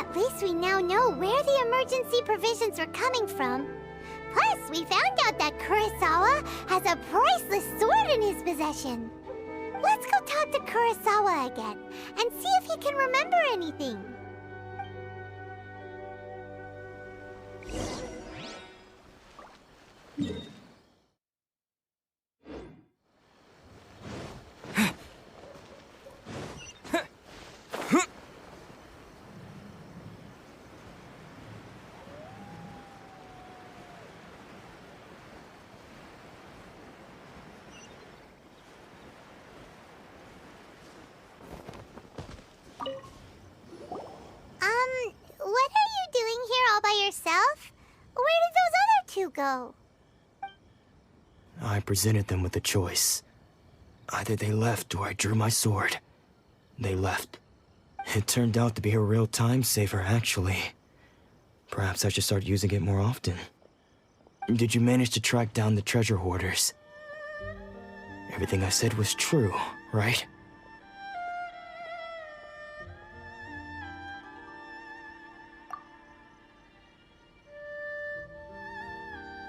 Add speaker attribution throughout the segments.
Speaker 1: At least we now know where the emergency provisions were coming from. Plus, we found out that Kurosawa has a priceless sword in his possession. Let's go talk to Kurosawa again and see if he can remember anything. What are you doing here all by yourself? Where did those other two go?
Speaker 2: I presented them with a choice. Either they left or I drew my sword. They left. It turned out to be a real time saver, actually. Perhaps I should start using it more often. Did you manage to track down the treasure hoarders? Everything I said was true, right?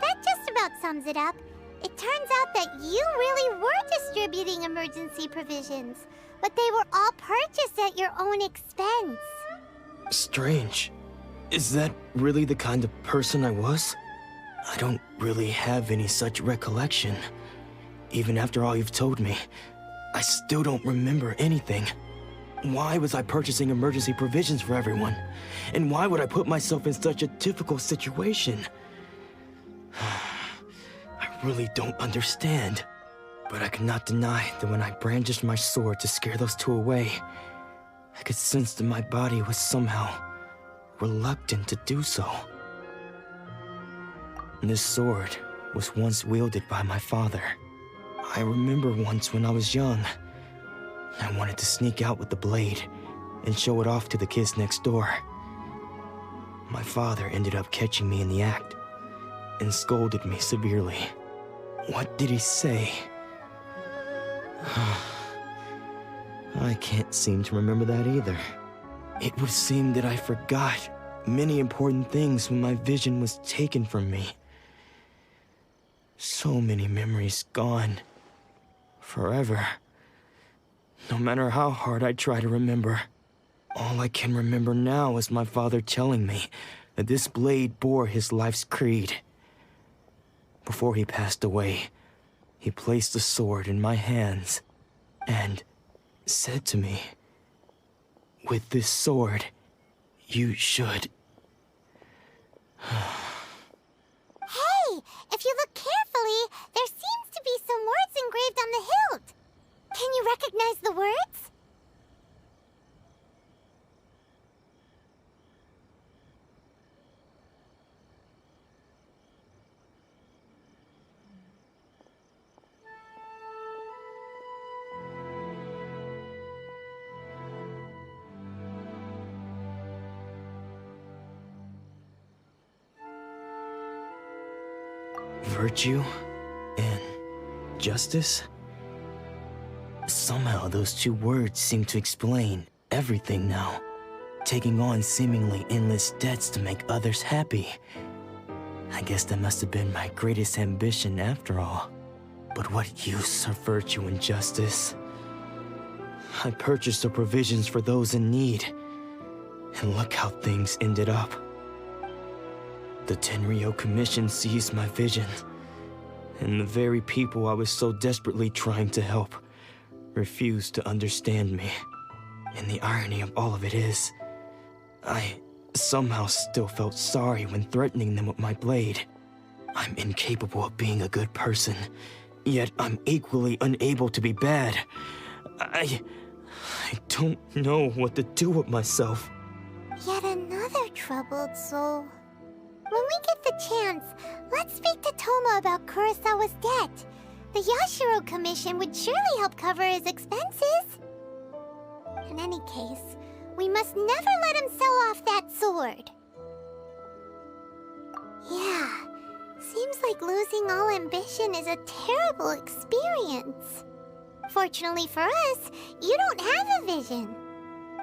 Speaker 1: That just about sums it up. It turns out that you really were distributing emergency provisions, but they were all purchased at your own expense.
Speaker 2: Strange. Is that really the kind of person I was? I don't really have any such recollection. Even after all you've told me, I still don't remember anything. Why was I purchasing emergency provisions for everyone? And why would I put myself in such a difficult situation? I really don't understand. But I cannot deny that when I brandished my sword to scare those two away, I could sense that my body was somehow reluctant to do so. This sword was once wielded by my father. I remember once when I was young, I wanted to sneak out with the blade and show it off to the kids next door. My father ended up catching me in the act and scolded me severely. What did he say? I can't seem to remember that either. It would seem that I forgot many important things when my vision was taken from me. So many memories gone. Forever. No matter how hard I try to remember, all I can remember now is my father telling me that this blade bore his life's creed. Before he passed away, he placed the sword in my hands and said to me, "With this sword, you should..."
Speaker 1: Hey, if you look carefully, there seems to be some words engraved on the hilt. Can you recognize the words?
Speaker 2: Virtue and justice? Somehow those two words seem to explain everything now. Taking on seemingly endless debts to make others happy. I guess that must have been my greatest ambition after all. But what use are virtue and justice? I purchased the provisions for those in need, and look how things ended up. The Tenryou Commission seized my vision, and the very people I was so desperately trying to help refused to understand me. And the irony of all of it is, I somehow still felt sorry when threatening them with my blade. I'm incapable of being a good person, yet I'm equally unable to be bad. I don't know what to do with myself.
Speaker 1: Yet another troubled soul. When we get the chance, let's speak to Toma about Kurosawa's debt. The Yashiro Commission would surely help cover his expenses. In any case, we must never let him sell off that sword. Yeah, seems like losing all ambition is a terrible experience. Fortunately for us, you don't have a vision.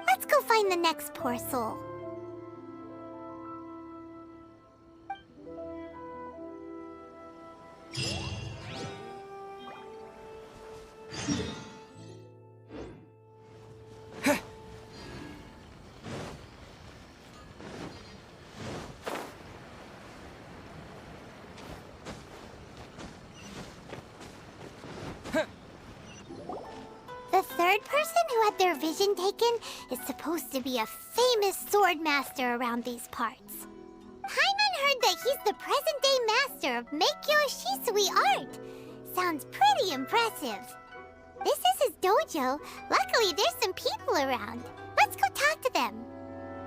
Speaker 1: Let's go find the next poor soul. person who had their vision taken is supposed to be a famous sword master around these parts. Paimon heard that he's the present-day master of miHoYo Shisui art. Sounds pretty impressive. This is his dojo. Luckily, there's some people around. Let's go talk to them.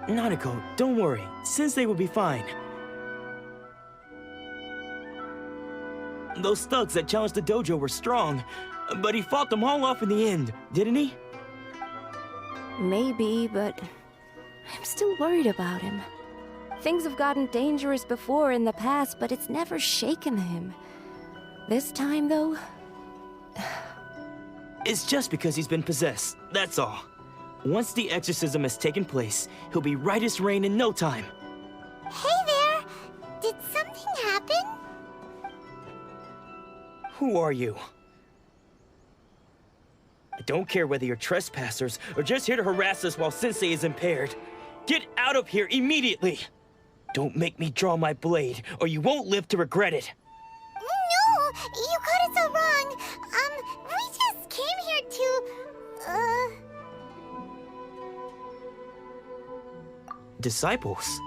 Speaker 2: Nanako, don't worry. Sensei will be fine. Those thugs that challenged the dojo were strong, but he fought them all off in the end, didn't he?
Speaker 3: Maybe, but I'm still worried about him. Things have gotten dangerous before in the past, but it's never shaken him. This time, though...
Speaker 2: It's just because he's been possessed, that's all. Once the exorcism has taken place, he'll be right as rain in no time.
Speaker 1: Hey there! Did something happen?
Speaker 2: Who are you? I don't care whether you're trespassers or just here to harass us while Sensei is impaired. Get out of here immediately! Don't make me draw my blade, or you won't live to regret it.
Speaker 1: No! You got it so wrong! We just came here to...
Speaker 2: Disciples?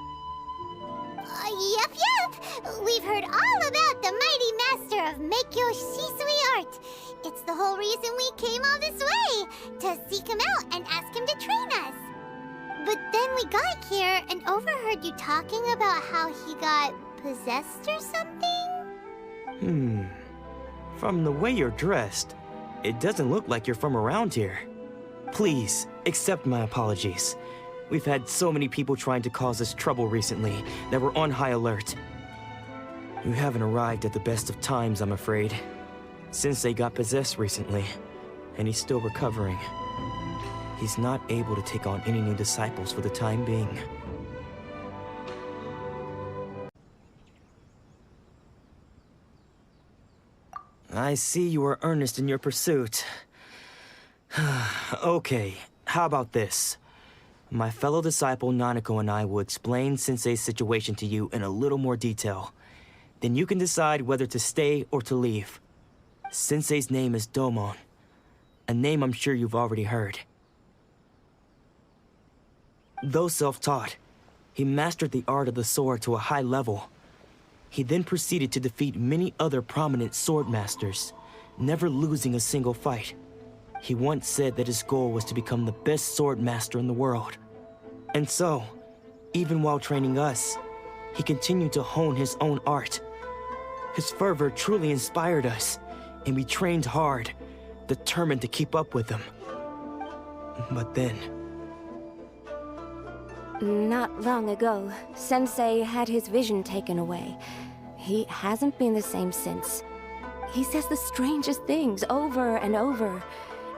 Speaker 1: Yep! We've heard all about the mighty master of miHoYo Shisui art. It's the whole reason we came all this way, to seek him out and ask him to train us. But then we got here and overheard you talking about how he got possessed or something?
Speaker 2: From the way you're dressed, it doesn't look like you're from around here. Please, accept my apologies. We've had so many people trying to cause us trouble recently that we're on high alert. You haven't arrived at the best of times, I'm afraid. Sensei got possessed recently, and he's still recovering. He's not able to take on any new disciples for the time being. I see you are earnest in your pursuit. Okay, how about this? My fellow disciple Nanako and I will explain Sensei's situation to you in a little more detail. Then you can decide whether to stay or to leave. Sensei's name is Domon, a name I'm sure you've already heard. Though self-taught, he mastered the art of the sword to a high level. He then proceeded to defeat many other prominent sword masters, never losing a single fight. He once said that his goal was to become the best sword master in the world. And so, even while training us, he continued to hone his own art. His fervor truly inspired us, and we trained hard, determined to keep up with him. But then...
Speaker 3: Not long ago, Sensei had his vision taken away. He hasn't been the same since. He says the strangest things over and over,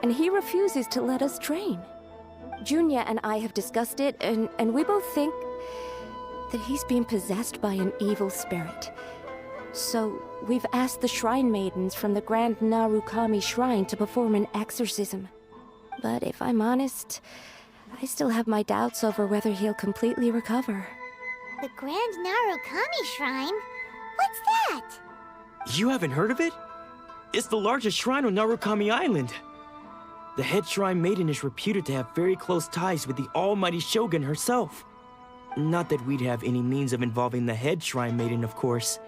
Speaker 3: and he refuses to let us train. Junya and I have discussed it, and we both think that he's being possessed by an evil spirit. So, we've asked the shrine maidens from the Grand Narukami Shrine to perform an exorcism. But if I'm honest, I still have my doubts over whether he'll completely recover.
Speaker 1: The Grand Narukami Shrine? What's that?
Speaker 2: You haven't heard of it? It's the largest shrine on Narukami Island. The head shrine maiden is reputed to have very close ties with the almighty shogun herself. Not that we'd have any means of involving the head shrine maiden, of course.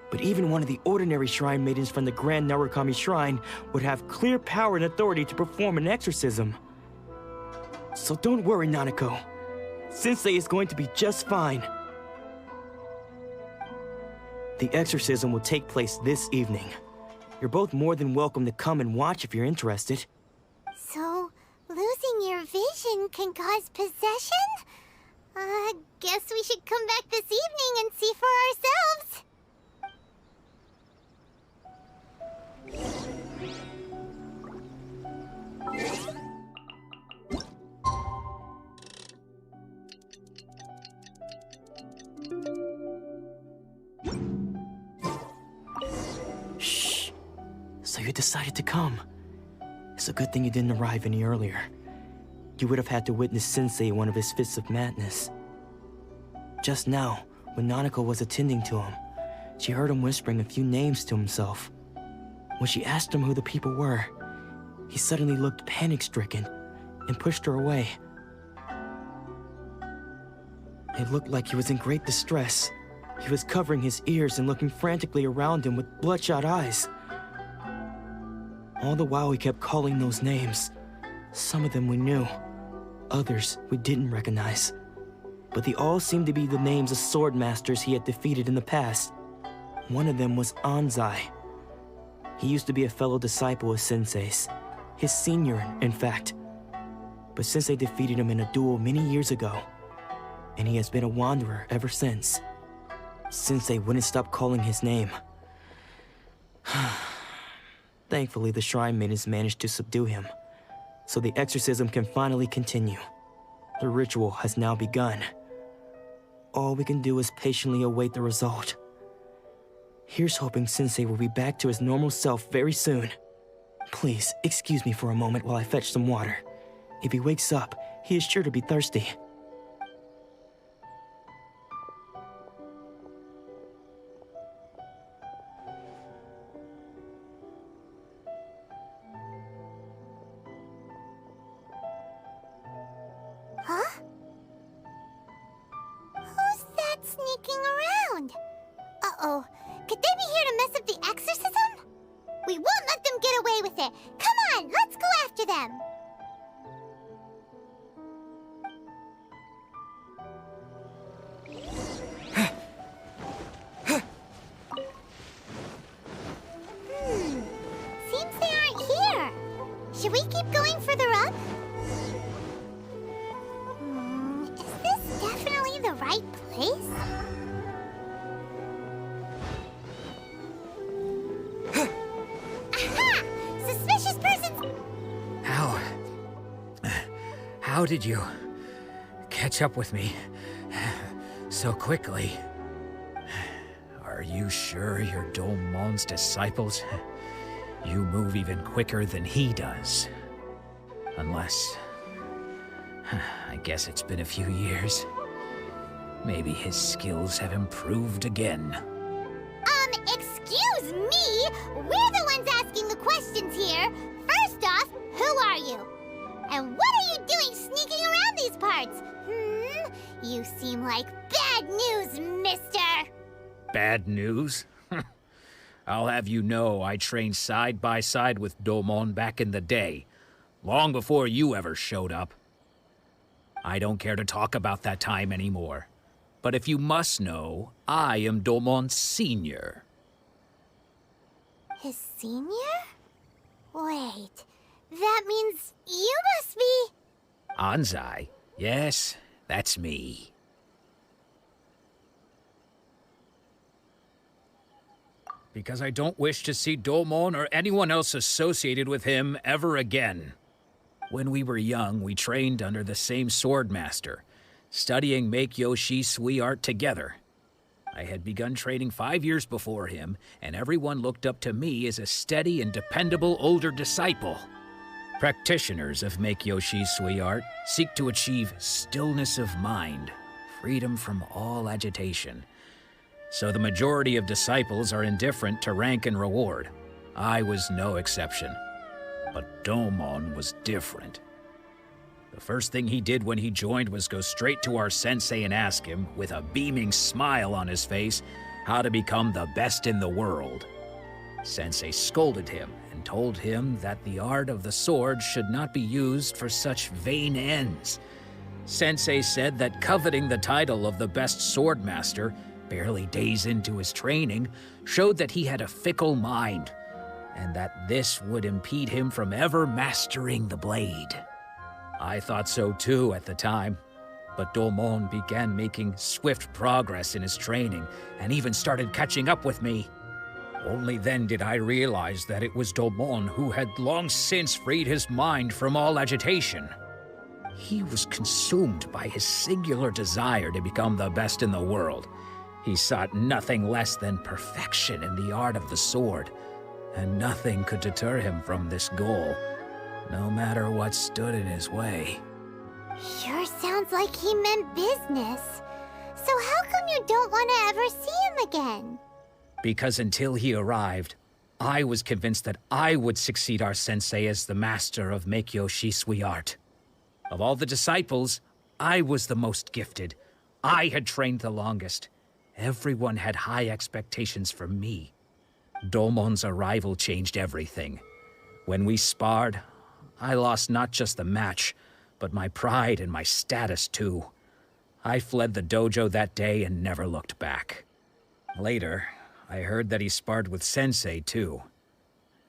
Speaker 2: But even one of the ordinary shrine maidens from the Grand Narukami Shrine would have clear power and authority to perform an exorcism. So don't worry, Nanako. Sensei is going to be just fine. The exorcism will take place this evening. You're both more than welcome to come and watch if you're interested.
Speaker 1: So, losing your vision can cause possession? Guess we should come back this evening and see for ourselves.
Speaker 2: Shh. So you decided to come. It's a good thing you didn't arrive any earlier. You would have had to witness Sensei in one of his fits of madness. Just now, when Nanako was attending to him, she heard him whispering a few names to himself. When she asked him who the people were, he suddenly looked panic-stricken and pushed her away. It looked like he was in great distress. He was covering his ears and looking frantically around him with bloodshot eyes. All the while he kept calling those names. Some of them we knew, others we didn't recognize. But they all seemed to be the names of sword masters he had defeated in the past. One of them was Anzai. He used to be a fellow disciple of Sensei's, his senior, in fact. But Sensei defeated him in a duel many years ago, and he has been a wanderer ever since. Sensei wouldn't stop calling his name. Thankfully, the shrine maidens managed to subdue him, so the exorcism can finally continue. The ritual has now begun. All we can do is patiently await the result. Here's hoping Sensei will be back to his normal self very soon. Please, excuse me for a moment while I fetch some water. If he wakes up, he is sure to be thirsty.
Speaker 1: Huh? Who's that sneaking around? Uh-oh. Could they be here to mess up the exorcism? We won't let them get away with it. Come on, let's go after them. Seems they aren't here. Should we keep going further up? Is this definitely the right place? Aha! Suspicious persons!
Speaker 4: How did you catch up with me so quickly? Are you sure you're Domon's disciples? You move even quicker than he does. Unless... I guess it's been a few years. Maybe his skills have improved again.
Speaker 1: Excuse me? We're the ones asking the questions here. First off, who are you? And what are you doing sneaking around these parts? You seem like bad news, mister.
Speaker 4: Bad news? I'll have you know I trained side by side with Domon back in the day, long before you ever showed up. I don't care to talk about that time anymore. But if you must know, I am Domon's senior.
Speaker 1: His senior? Wait, that means you must be...
Speaker 4: Anzai? Yes, that's me. Because I don't wish to see Domon or anyone else associated with him ever again. When we were young, we trained under the same swordmaster, studying miHoYo Sui art together. I had begun training 5 years before him, and everyone looked up to me as a steady and dependable older disciple. Practitioners of miHoYo Sui art seek to achieve stillness of mind, freedom from all agitation. So the majority of disciples are indifferent to rank and reward. I was no exception. But Domon was different. The first thing he did when he joined was go straight to our sensei and ask him, with a beaming smile on his face, how to become the best in the world. Sensei scolded him and told him that the art of the sword should not be used for such vain ends. Sensei said that coveting the title of the best swordmaster, barely days into his training, showed that he had a fickle mind, and that this would impede him from ever mastering the blade. I thought so too at the time, but Domon began making swift progress in his training and even started catching up with me. Only then did I realize that it was Domon who had long since freed his mind from all agitation. He was consumed by his singular desire to become the best in the world. He sought nothing less than perfection in the art of the sword, and nothing could deter him from this goal, no matter what stood in his way.
Speaker 1: Sure sounds like he meant business. So how come you don't want to ever see him again?
Speaker 4: Because until he arrived, I was convinced that I would succeed our sensei as the master of miHoYo Shisui art. Of all the disciples, I was the most gifted. I had trained the longest. Everyone had high expectations for me. Domon's arrival changed everything. When we sparred, I lost not just the match, but my pride and my status too. I fled the dojo that day and never looked back. Later, I heard that he sparred with Sensei too.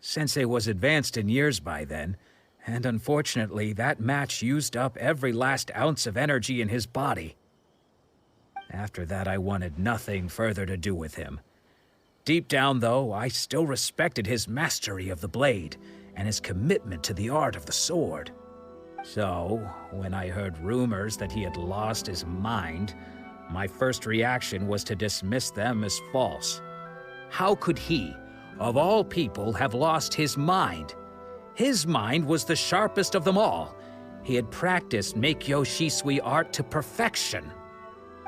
Speaker 4: Sensei was advanced in years by then, and unfortunately that match used up every last ounce of energy in his body. After that, I wanted nothing further to do with him. Deep down, though, I still respected his mastery of the blade and his commitment to the art of the sword. So, when I heard rumors that he had lost his mind, my first reaction was to dismiss them as false. How could he, of all people, have lost his mind? His mind was the sharpest of them all. He had practiced miHoYo Shisui art to perfection.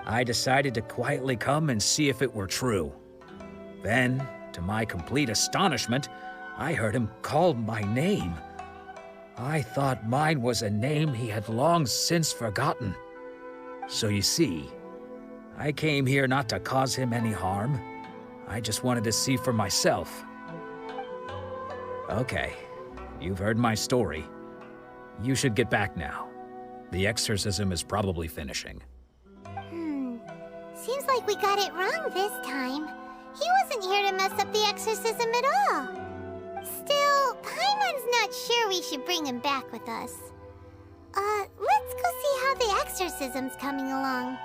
Speaker 4: I decided to quietly come and see if it were true. Then, to my complete astonishment, I heard him call my name. I thought mine was a name he had long since forgotten. So you see, I came here not to cause him any harm. I just wanted to see for myself. Okay, you've heard my story. You should get back now. The exorcism is probably finishing.
Speaker 1: Seems like we got it wrong this time. He wasn't here to mess up the exorcism at all. Still, Paimon's not sure we should bring him back with us. Let's go see how the exorcism's coming along.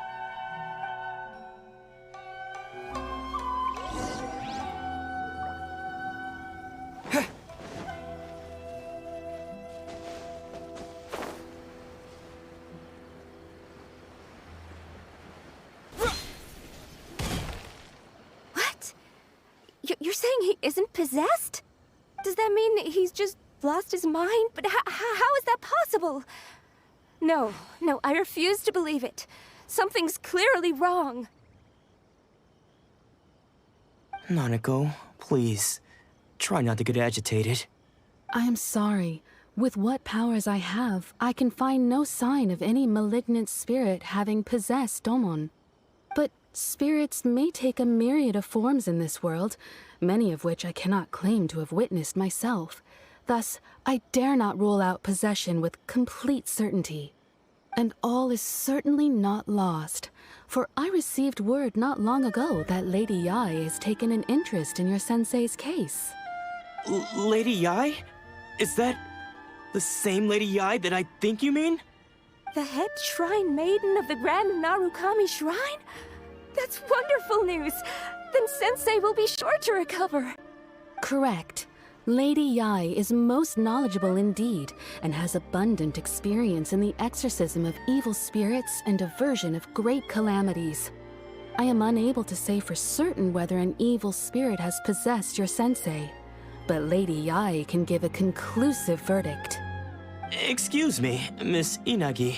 Speaker 3: You're saying he isn't possessed? Does that mean he's just lost his mind? But how is that possible? No, I refuse to believe it. Something's clearly wrong.
Speaker 2: Nanako, please, try not to get agitated.
Speaker 5: I am sorry. With what powers I have, I can find no sign of any malignant spirit having possessed Domon. But spirits may take a myriad of forms in this world, many of which I cannot claim to have witnessed myself. Thus, I dare not rule out possession with complete certainty. And all is certainly not lost, for I received word not long ago that Lady Yae has taken an interest in your sensei's case.
Speaker 2: Lady Yae? Is that the same Lady Yae that I think you mean?
Speaker 3: The head shrine maiden of the Grand Narukami Shrine? That's wonderful news! Then Sensei will be sure to recover.
Speaker 5: Correct. Lady Yae is most knowledgeable indeed, and has abundant experience in the exorcism of evil spirits and aversion of great calamities. I am unable to say for certain whether an evil spirit has possessed your sensei, but Lady Yae can give a conclusive verdict.
Speaker 2: Excuse me, Miss Inagi,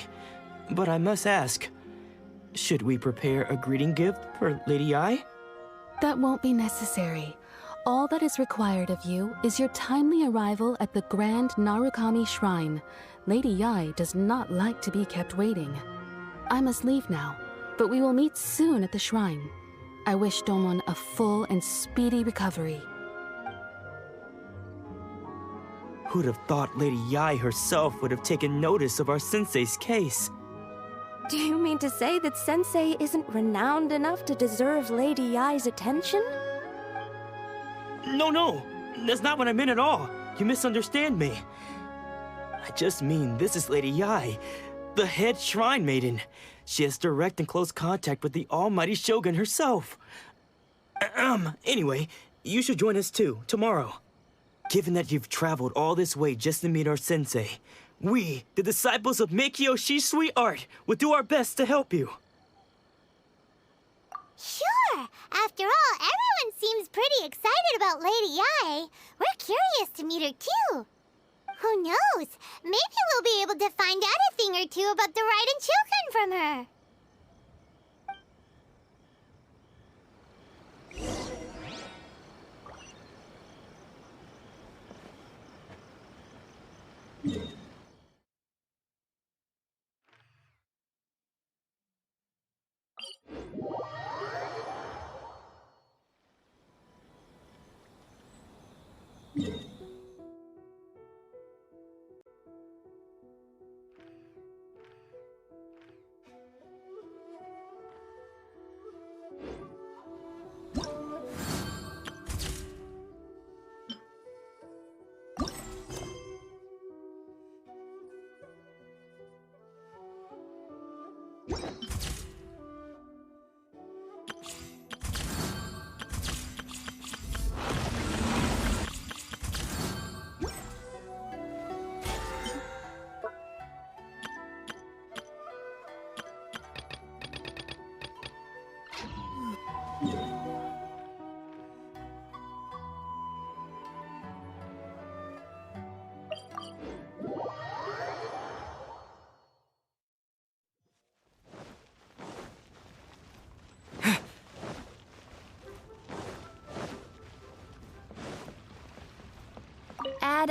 Speaker 2: but I must ask, should we prepare a greeting gift for Lady Yae?
Speaker 5: That won't be necessary. All that is required of you is your timely arrival at the Grand Narukami Shrine. Lady Yae does not like to be kept waiting. I must leave now, but we will meet soon at the shrine. I wish Domon a full and speedy recovery.
Speaker 2: Who'd have thought Lady Yae herself would have taken notice of our sensei's case?
Speaker 3: Do you mean to say that Sensei isn't renowned enough to deserve Lady Yae's attention?
Speaker 2: No, that's not what I meant at all. You misunderstand me. I just mean this is Lady Yae, the head shrine maiden. She has direct and close contact with the almighty Shogun herself. Anyway, you should join us too, tomorrow. Given that you've traveled all this way just to meet our sensei, we, the disciples of miHoYo Shisui art, will do our best to help you.
Speaker 1: Sure! After all, everyone seems pretty excited about Lady Yae. We're curious to meet her too. Who knows? Maybe we'll be able to find out a thing or two about the Raiden Shogun from her.
Speaker 3: Add